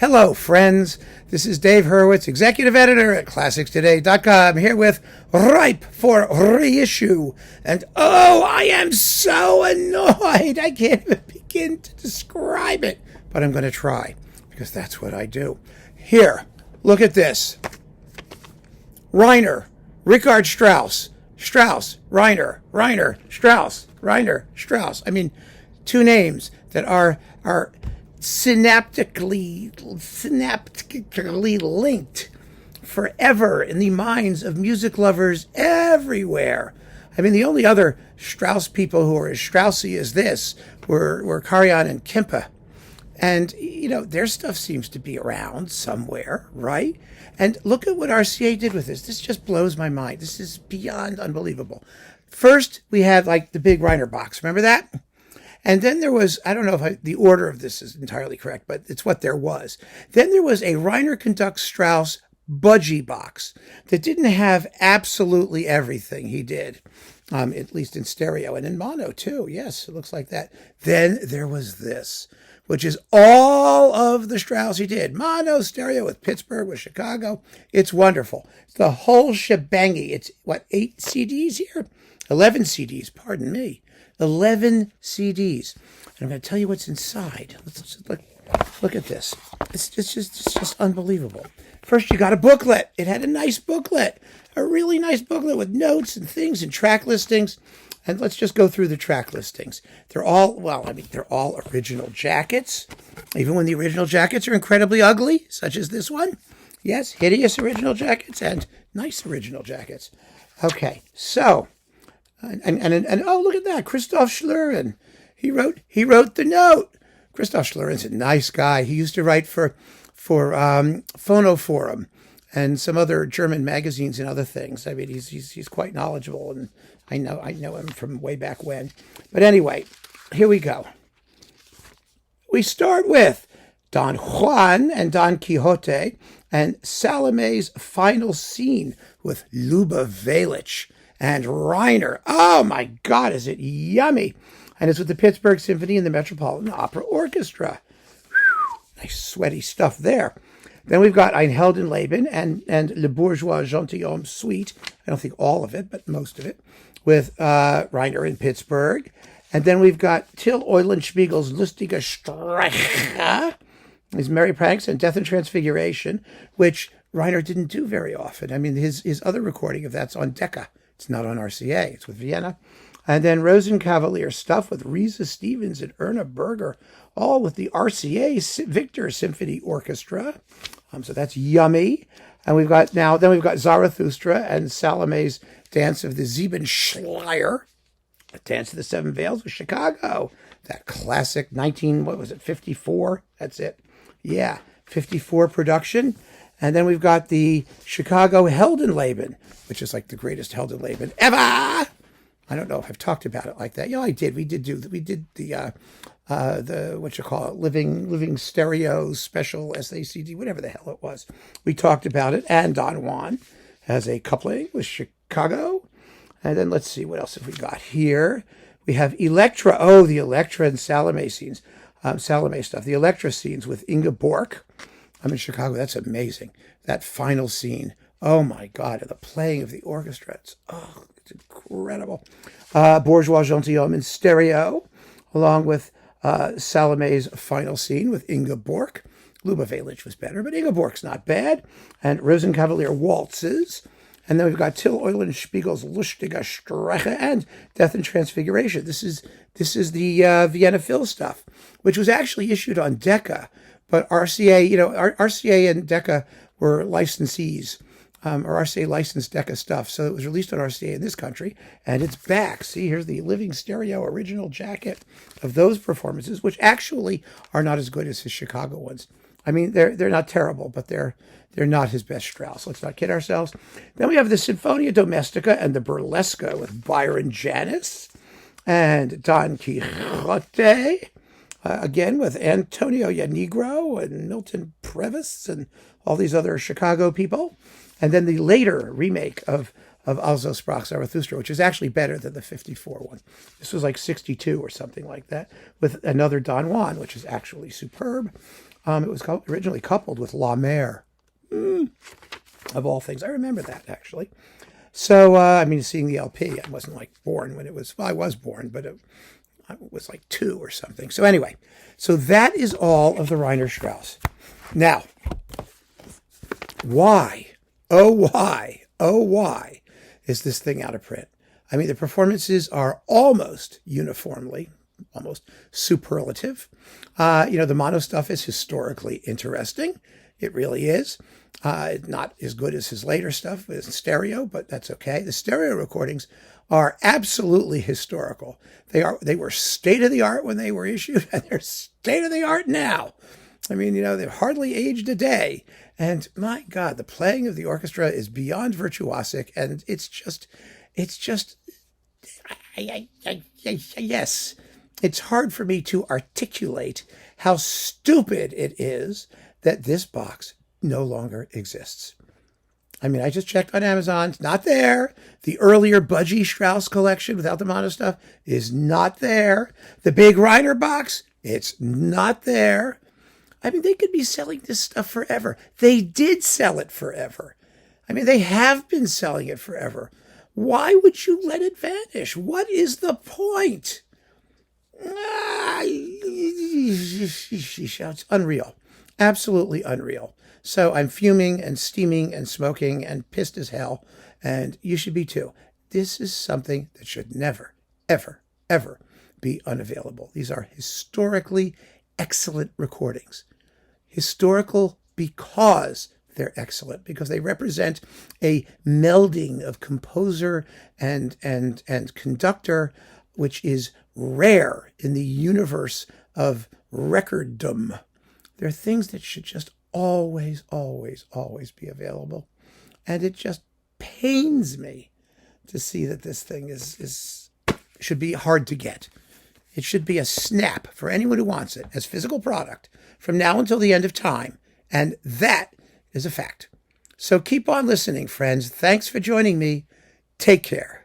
Hello, friends. This is Dave Hurwitz, executive editor at ClassicsToday.com, here with Ripe for Reissue. And I am so annoyed. I can't even begin to describe it. But I'm going to try, because that's what I do. Here, look at this. Reiner, Richard Strauss, Reiner, Strauss, Reiner, Strauss. I mean, two names that are synaptically linked forever in the minds of music lovers everywhere. I mean, the only other Strauss people who are as Straussy as this were Karajan and Kimpa. And, you know, their stuff seems to be around somewhere, right? And look at what RCA did with this. This just blows my mind. This is beyond unbelievable. First, we had, like, the big Reiner box. Remember that? And then there was, I don't know if the order of this is entirely correct, but it's what there was. Then there was a Reiner Conducts Strauss budgie box that didn't have absolutely everything he did, at least in stereo and in mono too. Yes, it looks like that. Then there was this, which is all of the Strauss he did. Mono, stereo, with Pittsburgh, with Chicago. It's wonderful. It's the whole shebangy. It's, 8 CDs here? 11 CDs, pardon me. 11 CDs. And I'm going to tell you what's inside. Let's just look at this. It's just unbelievable. First, you got a booklet. It had a nice booklet, a really nice booklet with notes and things and track listings. And let's just go through the track listings. They're all original jackets, even when the original jackets are incredibly ugly, such as this one. Yes, hideous original jackets and nice original jackets. Okay, so... And oh, look at that, Christoph Schlurin. He wrote the note. Christoph Schlurin's a nice guy. He used to write for Phonoforum and some other German magazines and other things. I mean, he's quite knowledgeable, and I know him from way back when. But anyway, here we go. We start with Don Juan and Don Quixote and Salome's final scene with Luba Valic and Reiner. Oh my God, is it yummy? And it's with the Pittsburgh Symphony and the Metropolitan Opera Orchestra. Whew, nice sweaty stuff there. Then we've got Ein Heldenleben and Le Bourgeois Gentilhomme Suite. I don't think all of it, but most of it, with Reiner in Pittsburgh. And then we've got Till Eulenspiegel's Lustige Streiche, his Merry Pranks and Death and Transfiguration, which Reiner didn't do very often. I mean, his other recording of that's on Decca. It's not on RCA. It's with Vienna. And then Rosenkavalier stuff with Risa Stevens and Erna Berger, all with the RCA Victor Symphony Orchestra. So that's yummy. And we've got Zarathustra and Salome's Dance of the Siebenschleier, a Dance of the Seven Veils with Chicago. That classic 54? That's it. Yeah, 54 production. And then we've got the Chicago Heldenleben, which is like the greatest Heldenleben ever. I don't know if I've talked about it like that. You know, I did. We did the living stereo special SACD, whatever the hell it was. We talked about it. And Don Juan has a coupling with Chicago. And then let's see, what else have we got here? We have Electra. Oh, the Electra and Salome scenes. Salome stuff. The Electra scenes with Inga Bork. I'm in Chicago. That's amazing. That final scene. Oh, my God. The playing of the orchestra. It's incredible. Bourgeois Gentilhomme in stereo, along with Salome's final scene with Inga Bork. Luba Valic was better, but Inga Bork's not bad. And Rosenkavalier waltzes. And then we've got Till Eulenspiegel's Lustige Streiche and Death and Transfiguration. This is the Vienna Phil stuff, which was actually issued on Decca. But RCA, RCA and Decca were licensees, or RCA licensed Decca stuff. So it was released on RCA in this country, and it's back. See, here's the living stereo original jacket of those performances, which actually are not as good as his Chicago ones. I mean, they're not terrible, but they're not his best Strauss. Let's not kid ourselves. Then we have the Sinfonia Domestica and the Burlesca with Byron Janis and Don Quixote. Again, with Antonio Yanigro and Milton Previs and all these other Chicago people. And then the later remake of Also sprach Zarathustra, which is actually better than the 54 one. This was like 62 or something like that, with another Don Juan, which is actually superb. It was originally coupled with La Mer, of all things. I remember that, actually. So, seeing the LP, I wasn't like born when it was, well, I was born, but I was like 2 or something. So anyway, so that is all of the Reiner Strauss. Now, why, oh why is this thing out of print? I mean, the performances are almost uniformly, almost superlative. The mono stuff is historically interesting. It really is. Not as good as his later stuff in stereo, but that's okay. The stereo recordings are absolutely historical. They were state of the art when they were issued, and they're state of the art now. I mean, they've hardly aged a day. And my God, the playing of the orchestra is beyond virtuosic, and it's just, yes, it's hard for me to articulate how stupid it is that this box no longer exists. I mean, I just checked on Amazon. It's not there. The earlier Budgie Strauss collection without the mono stuff is not there. The big Reiner box, it's not there. I mean, they could be selling this stuff forever. They did sell it forever. I mean, they have been selling it forever. Why would you let it vanish? What is the point? It's unreal. Absolutely unreal. So I'm fuming and steaming and smoking and pissed as hell, and you should be too. This is something that should never, ever, ever be unavailable. These are historically excellent recordings. Historical because they're excellent, because they represent a melding of composer and conductor, which is rare in the universe of recorddom. There are things that should just always, always, always be available. And it just pains me to see that this thing should be hard to get. It should be a snap for anyone who wants it as physical product from now until the end of time. And that is a fact. So keep on listening, friends. Thanks for joining me. Take care.